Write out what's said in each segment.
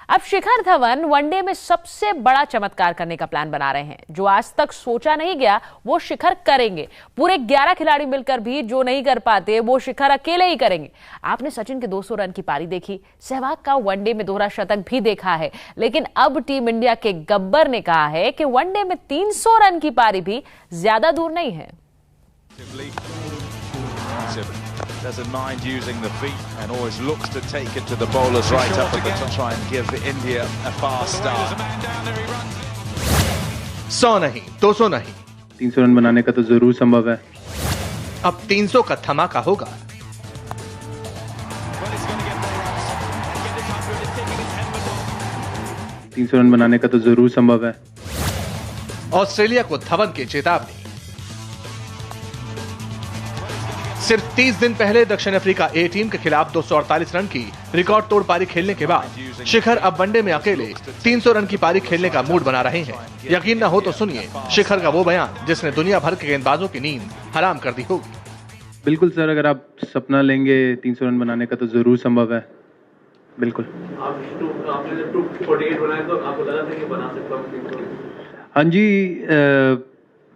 अब शिखर धवन वनडे में सबसे बड़ा चमत्कार करने का प्लान बना रहे हैं। जो आज तक सोचा नहीं गया वो शिखर करेंगे। पूरे 11 खिलाड़ी मिलकर भी जो नहीं कर पाते वो शिखर अकेले ही करेंगे। आपने सचिन के 200 रन की पारी देखी, सहवाग का वनडे में दोहरा शतक भी देखा है, लेकिन अब टीम इंडिया के गब्बर ने कहा है कि वनडे में 300 रन की पारी भी ज्यादा दूर नहीं है। Doesn't mind using the feet and always looks to take it to the bowlers right up at the top, try and give India a fast start. 100 नहीं, 200 नहीं, 300 रन बनाने का तो जरूर संभव है। अब 300 का धमाका होगा। तीन रन बनाने का तो जरूर संभव है। ऑस्ट्रेलिया को धवन की चेतावनी। सिर्फ 30 दिन पहले दक्षिण अफ्रीका ए टीम के खिलाफ 248 रन की रिकॉर्ड तोड़ पारी खेलने के बाद शिखर अब वनडे में अकेले 300 रन की पारी खेलने का मूड बना रहे हैं। यकीन न हो तो सुनिए शिखर का वो बयान जिसने दुनिया भर के गेंदबाजों की नींद हराम कर दी होगी। बिल्कुल सर, अगर आप सपना लेंगे 300 रन बनाने का तो जरूर संभव है। बिल्कुल। आपने 248 बनाए तो आपको लगा था कि बना सकता हूं? हाँ जी,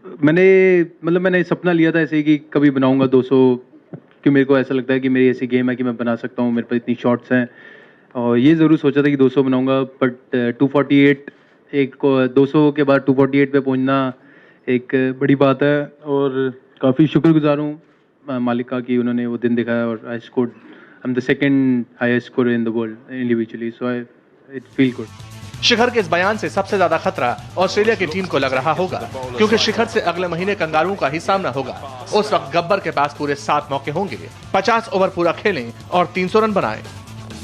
मैंने सपना लिया था ऐसे ही कि कभी बनाऊंगा 200, कि मेरे को ऐसा लगता है कि मेरी ऐसी गेम है कि मैं बना सकता हूँ, मेरे पास इतनी शॉट्स हैं, और ये ज़रूर सोचा था कि 200 बनाऊंगा। बट 248 200 के बाद 248 पे पहुंचना एक बड़ी बात है, और काफ़ी शुक्रगुजार हूँ मालिक का कि उन्होंने वो दिन दिखाया, और I scored, I am the second highest scorer in the world individually, so it feel good. Shikhar के इस बयान से सबसे ज्यादा खतरा ऑस्ट्रेलिया की टीम को लग रहा होगा, क्योंकि शिखर से अगले महीने कंगारुओं का ही सामना होगा। उस वक्त गब्बर के पास पूरे 7 मौके होंगे, 50 ओवर पूरा खेलें और 300 रन बनाएं।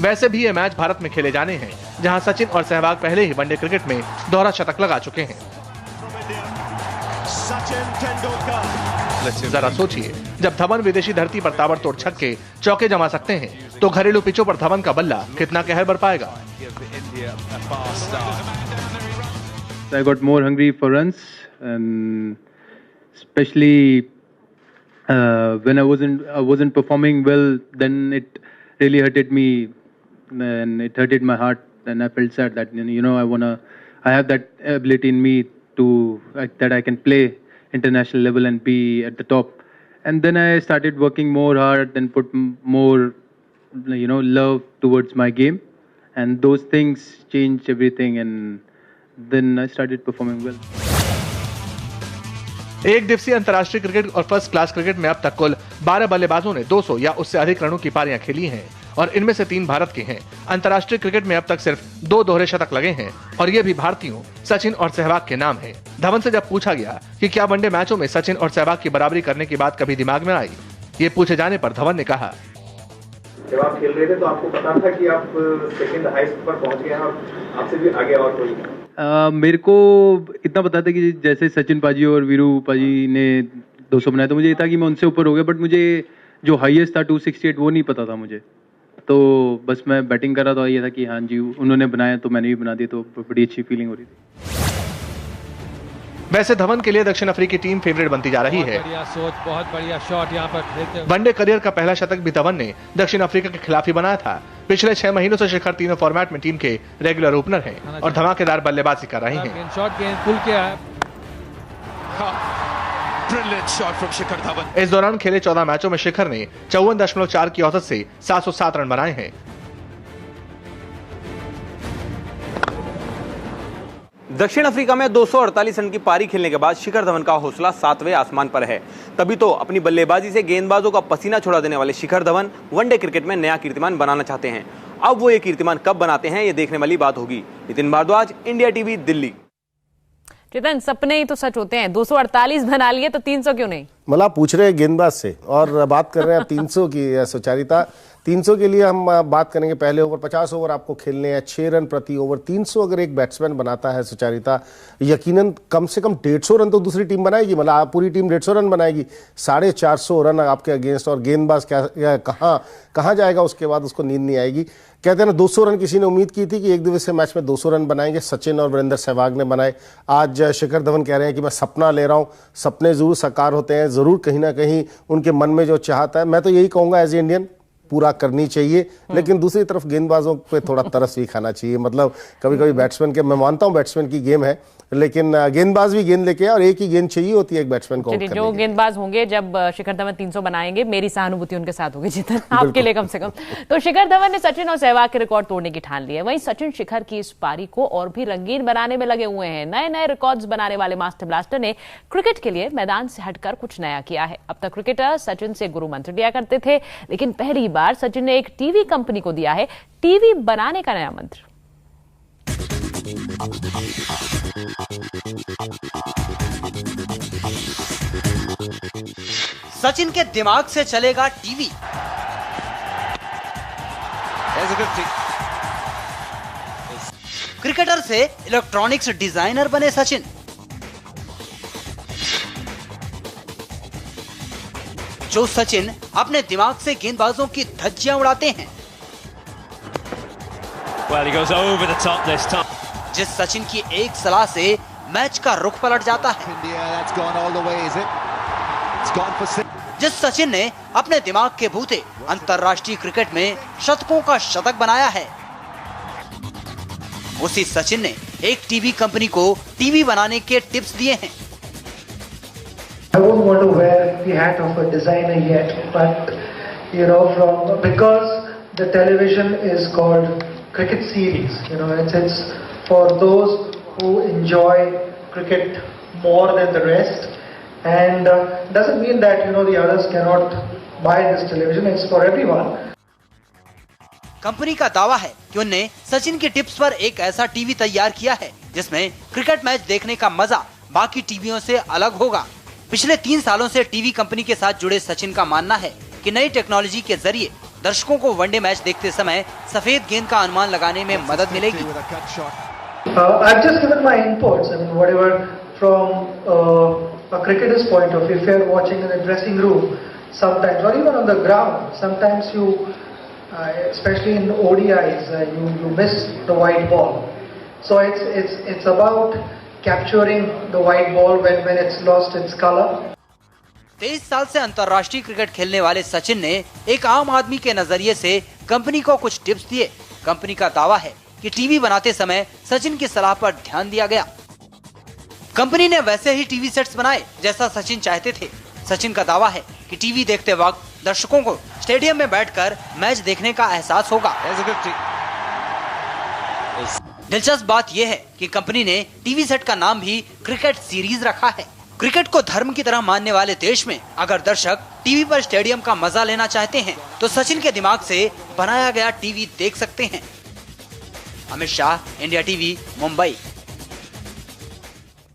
वैसे भी ये मैच भारत में खेले जाने हैं, जहां सचिन और सहवाग पहले ही वनडे क्रिकेट में दोहरा शतक लगा चुके हैं। जरा सोचिए, जब धवन विदेशी धरती पर ताबड़तोड़ छक्के चौके जमा सकते हैं, तो घरेलू पिचों पर धवन का बल्ला कितना कहर बरपाएगा। I got more hungry for runs, and especially when I wasn't performing well, then it really hurted me, and it hurted my heart, and I felt sad that I have that ability in me that I can play international level and be at the top. And then I started working more hard and put more love towards my game, and those things changed everything, and then I started performing well. एक दिवसीय अंतर्राष्ट्रीय cricket और first class cricket में अब तक कुल 12 बल्लेबाजों ने 200 या उससे अधिक रनों की पारियां खेली हैं, और इनमें से 3 भारत के हैं। अंतर्राष्ट्रीय क्रिकेट में अब तक सिर्फ 2 दोहरे शतक लगे हैं, और ये भी भारतीयों सचिन और सहवाग के नाम है। धवन से जब पूछा गया कि क्या वनडे मैचों में सचिन और सहवाग की बराबरी करने की बात कभी दिमाग में आई, ये पूछे जाने पर धवन ने कहा, जब आप खेल रहे थे तो आपको पता था कि आप सेकंड हाईएस्ट पर पहुंच गए हैं और आपसे भी आगे और कोई? मेरे को इतना पता था कि जैसे सचिन पाजी और वीरू पाजी ने 200 बनाया, तो मुझे ये था कि मैं उनसे ऊपर हो गया, बट मुझे जो हाईएस्ट था 268 वो नहीं पता था मुझे। तो बस मैं बैटिंग कर रहा था, ये था कि हाँ जी उन्होंने बनाया तो मैंने भी बना दिया, तो बड़ी अच्छी फीलिंग हो रही थी। वैसे धवन के लिए दक्षिण अफ्रीकी टीम फेवरेट बनती जा रही है। बढ़िया सोच, बहुत बढ़िया शॉट यहाँ पर। वनडे करियर का पहला शतक भी धवन ने दक्षिण अफ्रीका के खिलाफ ही बनाया था। पिछले 6 महीनों से शिखर तीनों फॉर्मेट में टीम के रेगुलर ओपनर हैं और धमाकेदार बल्लेबाजी कर रहे हैं। इस दौरान खेले 14 मैचों में शिखर ने 54.4 की औसत से 707 रन बनाए हैं। दक्षिण अफ्रीका में 248 रन की पारी खेलने के बाद शिखर धवन का हौसला 7वें आसमान पर है। तभी तो अपनी बल्लेबाजी से गेंदबाजों का पसीना छुड़ा देने वाले शिखर धवन वनडे क्रिकेट में नया कीर्तिमान बनाना चाहते हैं। अब वो ये कीर्तिमान कब बनाते हैं, ये देखने वाली बात होगी। Nitin Bhardwaj, India TV, Delhi. चेतन, सपने ही तो सच होते हैं। 248 बना लिए तो 300 क्यों नहीं? मतलब पूछ रहे हैं गेंदबाज से, और बात कर रहे हैं 300 की। सुचारिता, 300 के लिए हम बात करेंगे। पहले ओवर 50 ओवर आपको खेलने हैं, 6 रन प्रति ओवर। 300 अगर एक बैट्समैन बनाता है सुचारिता, यकीनन कम से कम 150 रन तो दूसरी टीम बनाएगी। मतलब पूरी टीम 150 रन बनाएगी, 450 रन आपके अगेंस्ट, और गेंदबाज कहाँ जाएगा उसके बाद, उसको नींद नहीं आएगी। कहते हैं ना, 200 रन किसी ने उम्मीद की थी कि एक दिवसीय मैच में 200 रन बनाएंगे, सचिन और वीरेंद्र सहवाग ने बनाए। आज शिखर धवन कह रहे हैं कि मैं सपना ले रहा हूँ। सपने जरूर साकार होते हैं, जरूर कहीं ना कहीं उनके मन में जो चाहता है। मैं तो यही कहूँगा एज ए इंडियन, पूरा करनी चाहिए, लेकिन दूसरी तरफ गेंदबाजों पे थोड़ा तरस भी खाना चाहिए। मतलब कभी कभी बैट्समैन के, मैं मानता हूं बैट्समैन की गेम है, लेकिन गेंदबाज भी गेंद लेके आए और एक ही गेंद चाहिए होती है एक बैट्समैन को। जो गेंदबाज होंगे जब शिखर धवन 300 बनाएंगे, मेरी सहानुभूति उनके साथ होगी जीतन, आपके लिए कम से कम। तो शिखर धवन ने सचिन और सहवाग के रिकॉर्ड तोड़ने की ठान ली है। वहीं सचिन शिखर की इस पारी को और भी रंगीन बनाने में लगे हुए हैं। नए नए रिकॉर्ड्स बनाने वाले मास्टर ब्लास्टर ने क्रिकेट के लिए मैदान से हटकर कुछ नया किया है। अब तक क्रिकेटर सचिन से गुरु मंत्र दिया करते थे, लेकिन पहली बार सचिन ने एक टीवी कंपनी को दिया है टीवी बनाने का नया मंत्र। सचिन के दिमाग से चलेगा टीवी। क्रिकेटर से इलेक्ट्रॉनिक्स डिजाइनर बने सचिन। जो सचिन अपने दिमाग से गेंदबाजों की धज्जियां उड़ाते हैं। Well, he goes over the top this time. जिस सचिन की एक सलाह से मैच का रुख पलट जाता है। जिस सचिन ने अपने दिमाग के बूते अंतर्राष्ट्रीय क्रिकेट में शतकों का शतक बनाया है, उसी सचिन ने एक टीवी कंपनी को टीवी बनाने के टिप्स दिए हैं। I won't want to wear the hat of a designer yet, but because the television is called cricket series, it's for those who enjoy cricket more than the rest, and doesn't mean that the others cannot buy this television. It's for everyone. Company का दावा है कि उन्होंने सचिन की tips पर एक ऐसा TV तैयार किया है जिसमें क्रिकेट मैच देखने का मजा बाकी टीवियों से अलग होगा। पिछले 3 सालों से टीवी कंपनी के साथ जुड़े सचिन का मानना है कि नई टेक्नोलॉजी के जरिए दर्शकों को वनडे मैच देखते समय सफेद गेंद का अनुमान लगाने में मदद मिलेगी। I've just given my inputs. I mean, whatever from a cricketer's point of view, if you're watching in the dressing room, sometimes, or even on the ground, sometimes you, especially in ODIs, you miss the white ball. So it's about capturing the white ball when it's lost its color. 23 साल से अंतर्राष्ट्रीय cricket खेलने वाले सचिन ने एक आम आदमी के नजरिए से कंपनी को कुछ टिप्स दिए। कंपनी का दावा है कि टीवी बनाते समय सचिन की सलाह पर ध्यान दिया गया। कंपनी ने वैसे ही टीवी सेट्स बनाए जैसा सचिन चाहते थे। सचिन का दावा है कि टीवी देखते वक्त दर्शकों को स्टेडियम में बैठकर मैच देखने का एहसास होगा। दिलचस्प बात यह है कि कंपनी ने टीवी सेट का नाम भी क्रिकेट सीरीज रखा है। क्रिकेट को धर्म की तरह मानने वाले देश में अगर दर्शक टीवी पर स्टेडियम का मजा लेना चाहते हैं तो सचिन के दिमाग से बनाया गया टीवी देख सकते हैं। Amit Shah, India TV, Mumbai.